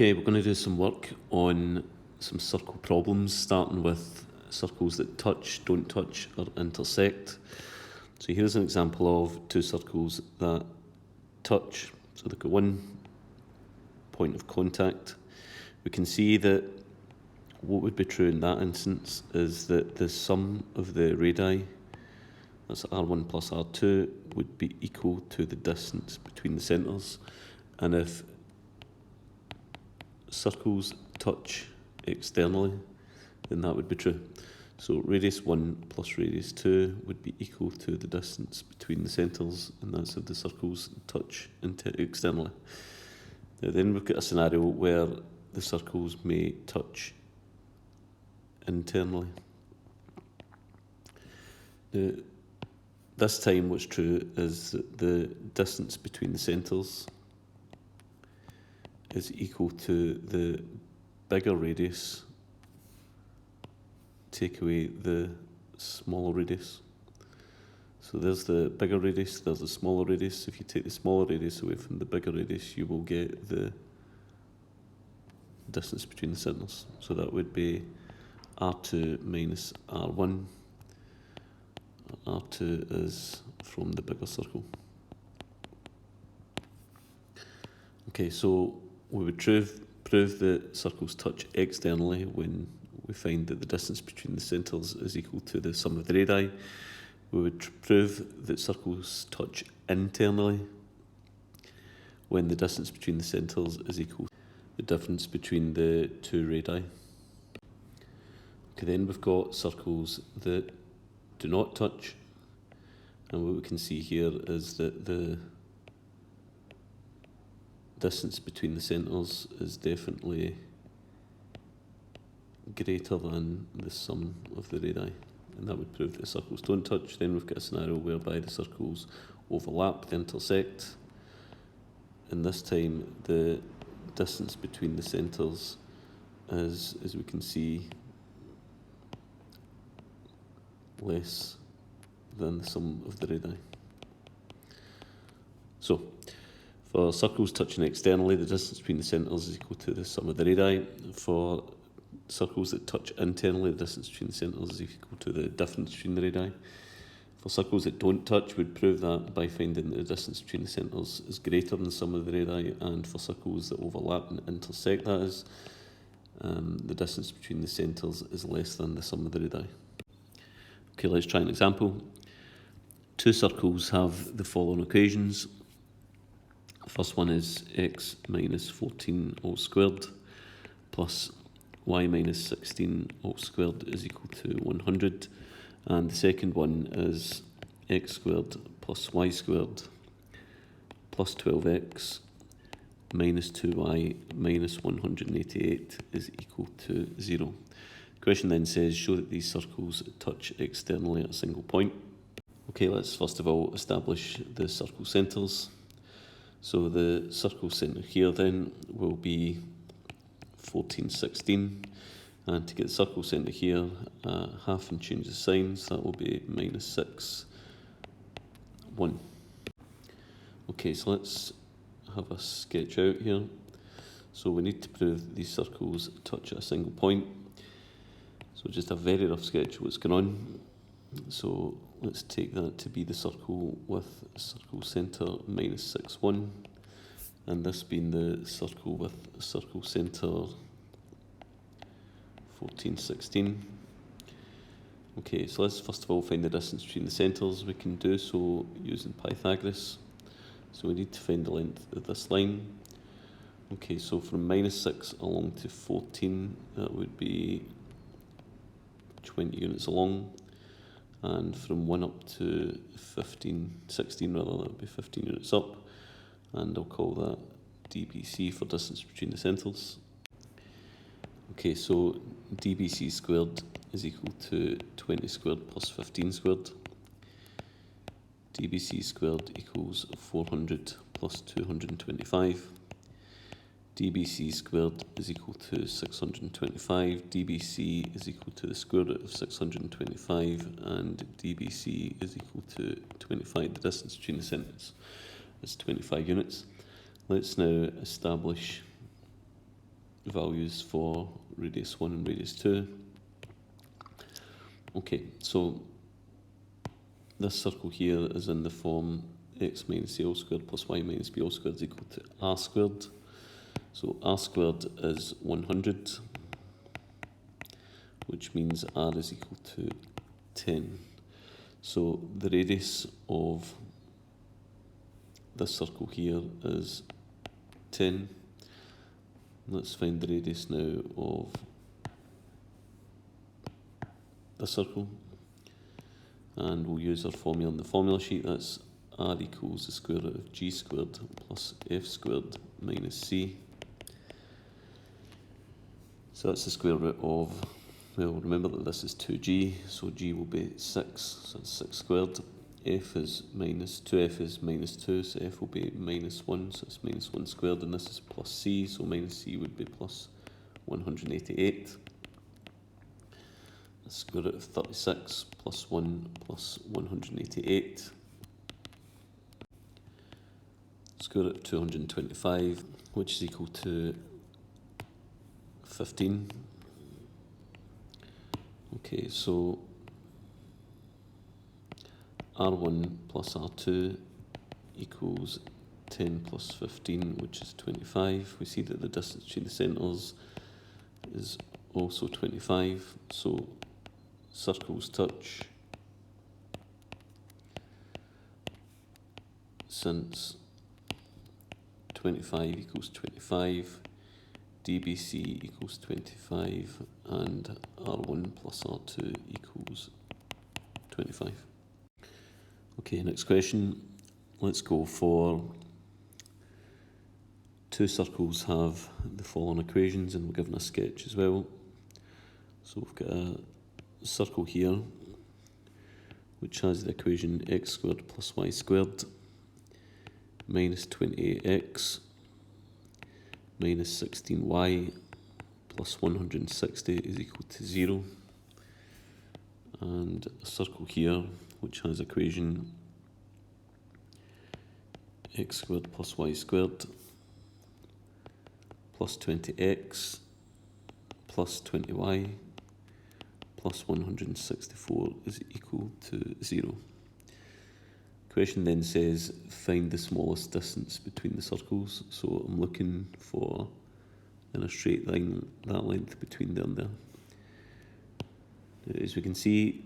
Okay, we're going to do some work on some circle problems, starting with circles that touch, don't touch, or intersect. So here's an example of two circles that touch. So they've got one point of contact. We can see that what would be true in that instance is that the sum of the radii, that's R1 plus R2, would be equal to the distance between the centres. And if circles touch externally, then that would be true. So radius 1 plus radius 2 would be equal to the distance between the centres, and that's if the circles touch externally. Now then we've got a scenario where the circles may touch internally. Now, this time what's true is that the distance between the centres is equal to the bigger radius take away the smaller radius. So there's the bigger radius, there's the smaller radius. If you take the smaller radius away from the bigger radius, you will get the distance between the centres. So that would be R2 minus R1. R2 is from the bigger circle. Okay, so we would prove that circles touch externally when we find that the distance between the centres is equal to the sum of the radii. We would prove that circles touch internally when the distance between the centres is equal to the difference between the two radii. Okay, then we've got circles that do not touch, and what we can see here is that the distance between the centres is definitely greater than the sum of the radii, and that would prove that the circles don't touch. Then we've got a scenario whereby the circles overlap, they intersect, and this time the distance between the centres is, as we can see, less than the sum of the radii. So, for circles touching externally, the distance between the centres is equal to the sum of the radii. For circles that touch internally, the distance between the centres is equal to the difference between the radii. For circles that don't touch, we'd prove that by finding that the distance between the centres is greater than the sum of the radii, and for circles that overlap and intersect, that is, the distance between the centres is less than the sum of the radii. Okay, let's try an example. Two circles have the following equations. The first one is x minus 14 all squared plus y minus 16 all squared is equal to 100. And the second one is x squared plus y squared plus 12x minus 2y minus 188 is equal to 0. The question then says, show that these circles touch externally at a single point. Okay, let's first of all establish the circle centres. So the circle centre here then will be 14, 16. And to get the circle centre here, half and change the signs, that will be minus 6, 1. Okay, so let's have a sketch out here. So we need to prove these circles touch at a single point. So just a very rough sketch of what's going on. So let's take that to be the circle with circle centre minus 6, 1. And this being the circle with circle centre 14, 16. Okay, so let's first of all find the distance between the centres. We can do so using Pythagoras. So we need to find the length of this line. Okay, so from minus 6 along to 14, that would be 20 units along. And from 1 up to 16 rather, that would be 15 units up. And I'll call that dBc for distance between the centres. Okay, so dBc squared is equal to 20 squared plus 15 squared. dBc squared equals 400 plus 225. dBc squared is equal to 625. dBc is equal to the square root of 625, and dBc is equal to 25. The distance between the centres is 25 units. Let's now establish values for radius 1 and radius 2. Okay, so this circle here is in the form x minus a all squared plus y minus b all squared is equal to r squared. So r squared is 100, which means r is equal to 10. So the radius of this circle here is 10. Let's find the radius now of the circle, and we'll use our formula in the formula sheet. That's r equals the square root of g squared plus f squared minus c. So that's the square root of, well, remember that this is 2g, so g will be 6, so that's 6 squared. F is minus 2f is minus 2, so f will be minus 1, so it's minus 1 squared, and this is plus c, so minus c would be plus 188. The square root of 36 plus 1 plus 188. Square root of 225, which is equal to 15. Okay, so r1 plus r2 equals 10 plus 15, which is 25. We see that the distance between the centres is also 25, so circles touch since 25 equals 25, DBC equals 25, and R1 plus R2 equals 25. Okay, next question. Let's go for two circles have the following equations, and we're given a sketch as well. So we've got a circle here which has the equation x squared plus y squared minus 28x minus 16y plus 160 is equal to 0, and a circle here which has equation x squared plus y squared plus 20x plus 20y plus 164 is equal to 0. Question then says find the smallest distance between the circles. So I'm looking for, in a straight line, that length between there and there. As we can see,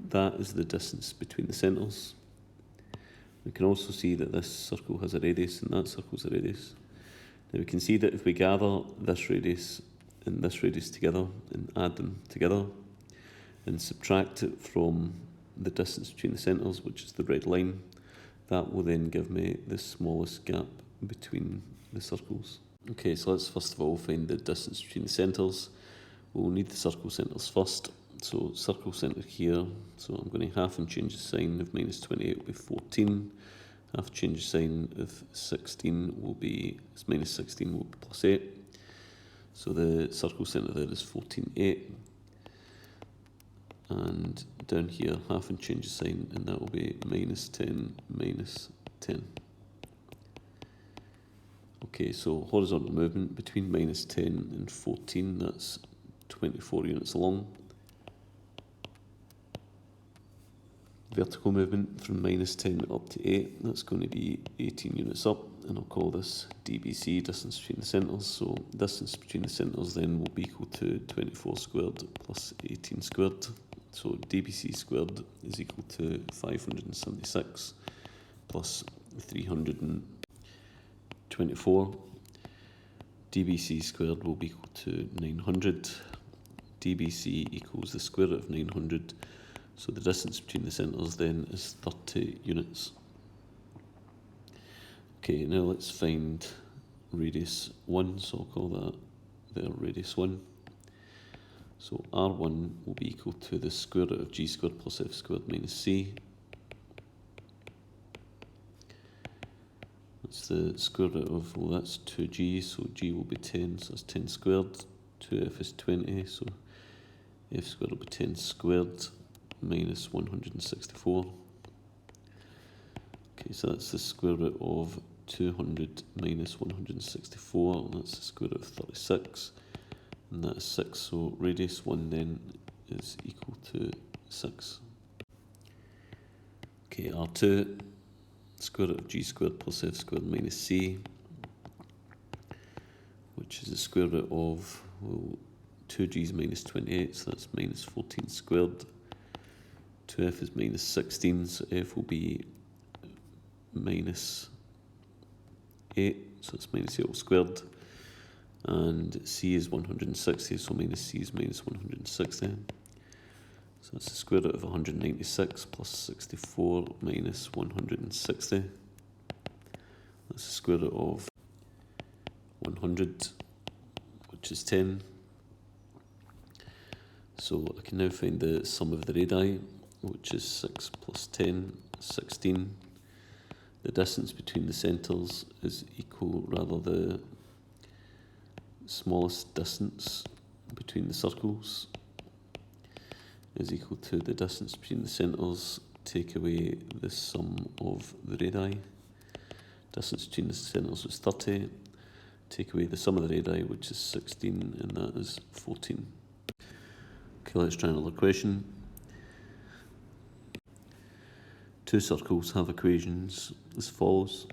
that is the distance between the centres. We can also see that this circle has a radius and that circle has a radius. Now we can see that if we gather this radius and this radius together and add them together and subtract it from the distance between the centres, which is the red line, that will then give me the smallest gap between the circles. Okay, so let's first of all find the distance between the centres. We'll need the circle centres first. So circle centre here, so I'm going to half and change the sign of minus 28 will be 14. Half change the sign of 16 will be, minus 16 will be plus 8. So the circle centre there is 14, 8. And down here, half and change the sign, and that will be minus 10, minus 10. Okay, so horizontal movement between minus 10 and 14, that's 24 units along. Vertical movement from minus 10 up to 8, that's going to be 18 units up, and I'll call this DBC, distance between the centres. So distance between the centres then will be equal to 24 squared plus 18 squared. So DBC squared is equal to 576 plus 324. DBC squared will be equal to 900. DBC equals the square root of 900. So the distance between the centres then is 30 units. Okay, now let's find radius 1, so I'll call that there radius 1. So R1 will be equal to the square root of g squared plus f squared minus c. That's the square root of, well, that's 2g, so g will be 10, so that's 10 squared. 2f is 20, so f squared will be 10 squared minus 164. Okay, so that's the square root of 200 minus 164, that's the square root of 36, and that is 6, so radius 1 then is equal to 6. Okay, R2, square root of g squared plus f squared minus c, which is the square root of, well, 2g's minus 28, so that's minus 14 squared. 2f is minus 16, so f will be minus 8, so it's minus 8 all squared. And c is 160, so minus c is minus 160. So that's the square root of 196 plus 64 minus 160. That's the square root of 100, which is 10. So I can now find the sum of the radii, which is 6 plus 10, 16. The distance between the centres is equal, rather the smallest distance between the circles is equal to the distance between the centres, take away the sum of the radii. Distance between the centres was 30, take away the sum of the radii, which is 16, and that is 14. Okay, let's try another question. Two circles have equations as follows.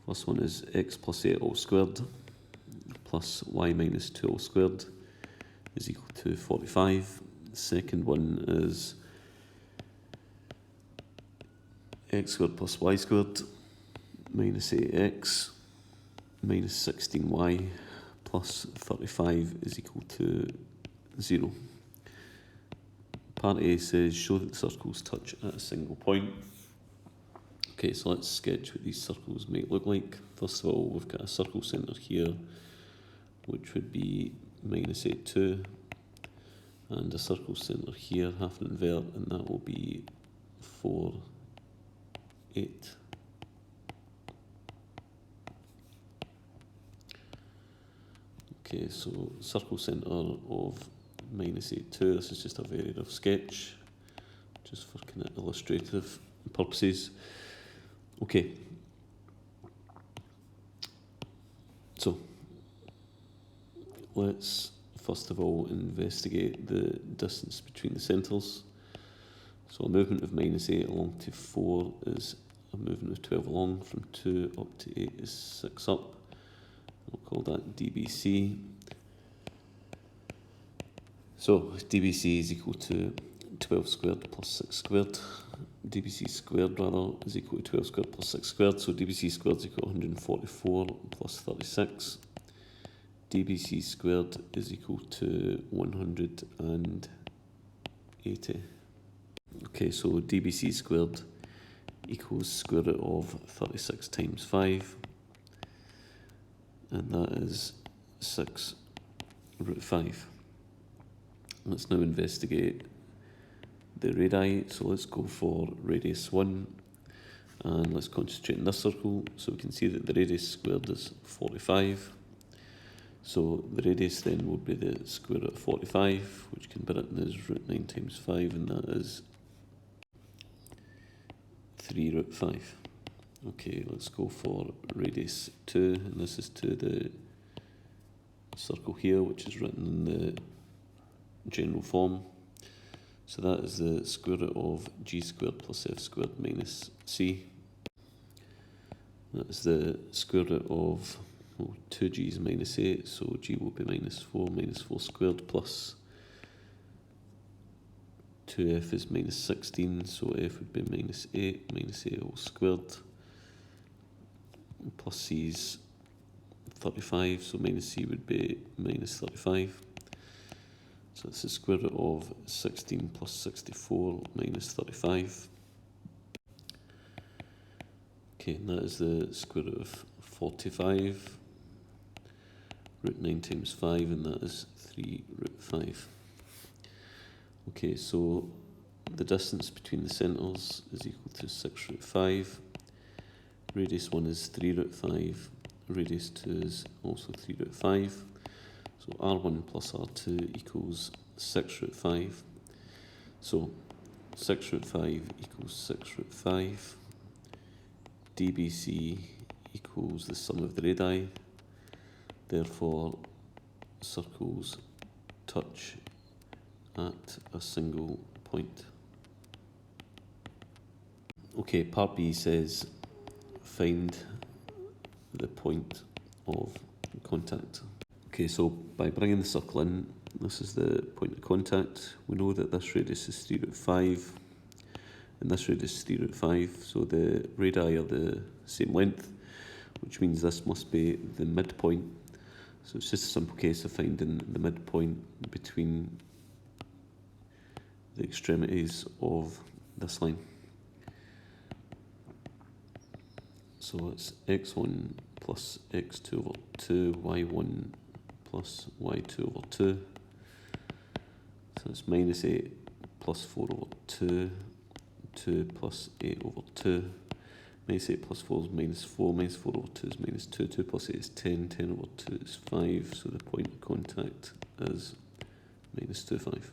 First one is x plus 8 all squared plus y minus 2 all squared is equal to 45. The second one is x squared plus y squared minus 8x minus 16y plus 35 is equal to 0. Part A says show that the circles touch at a single point. Okay, so let's sketch what these circles might look like. First of all, we've got a circle centre here, which would be minus 8, 2, and a circle centre here, half an invert, and that will be 4, 8. Okay, so circle centre of minus 8, 2, this is just a very rough sketch, just for kind of illustrative purposes. Okay, so let's first of all investigate the distance between the centres. So a movement of minus 8 along to 4 is a movement of 12 along, from 2 up to 8 is 6 up. We'll call that DBC. So DBC is equal to 12 squared plus 6 squared. DBC squared rather is equal to 12 squared plus 6 squared. So DBC squared is equal to 144 plus 36. DBC squared is equal to 180. Okay, so DBC squared equals square root of 36 times 5. And that is 6 root 5. Let's now investigate the radii. So let's go for radius 1, and let's concentrate on this circle. So we can see that the radius squared is 45. So the radius then would be the square root of 45, which can be written as root 9 times 5, and that is 3 root 5. Okay, let's go for radius 2, and this is to the circle here, which is written in the general form. So that is the square root of g squared plus f squared minus c. That is the square root of 2g's minus 8, so g will be minus 4 squared, plus 2f is minus 16, so f would be minus 8 all squared, plus c is 35, so minus c would be minus 35. So that's the square root of 16 plus 64 minus 35. Okay, and that is the square root of 45. Root 9 times 5, and that is 3 root 5. Okay, so the distance between the centres is equal to 6 root 5. Radius 1 is 3 root 5. Radius 2 is also 3 root 5. So R1 plus R2 equals 6 root 5. So 6 root 5 equals 6 root 5. DBC equals the sum of the radii. Therefore, circles touch at a single point. Okay, part B says find the point of contact. Okay, so by bringing the circle in, this is the point of contact. We know that this radius is 3√5 and this radius is 3√5, so the radii are the same length, which means this must be the midpoint. So it's just a simple case of finding the midpoint between the extremities of this line. So it's x1 plus x2 over 2, y1 plus y2 over 2. So it's minus 8 plus 4 over 2, 2 plus 8 over 2. Minus 8 plus 4 is minus 4, minus 4 over 2 is minus 2, 2 plus 8 is 10, 10 over 2 is 5, so the point of contact is minus 2, 5.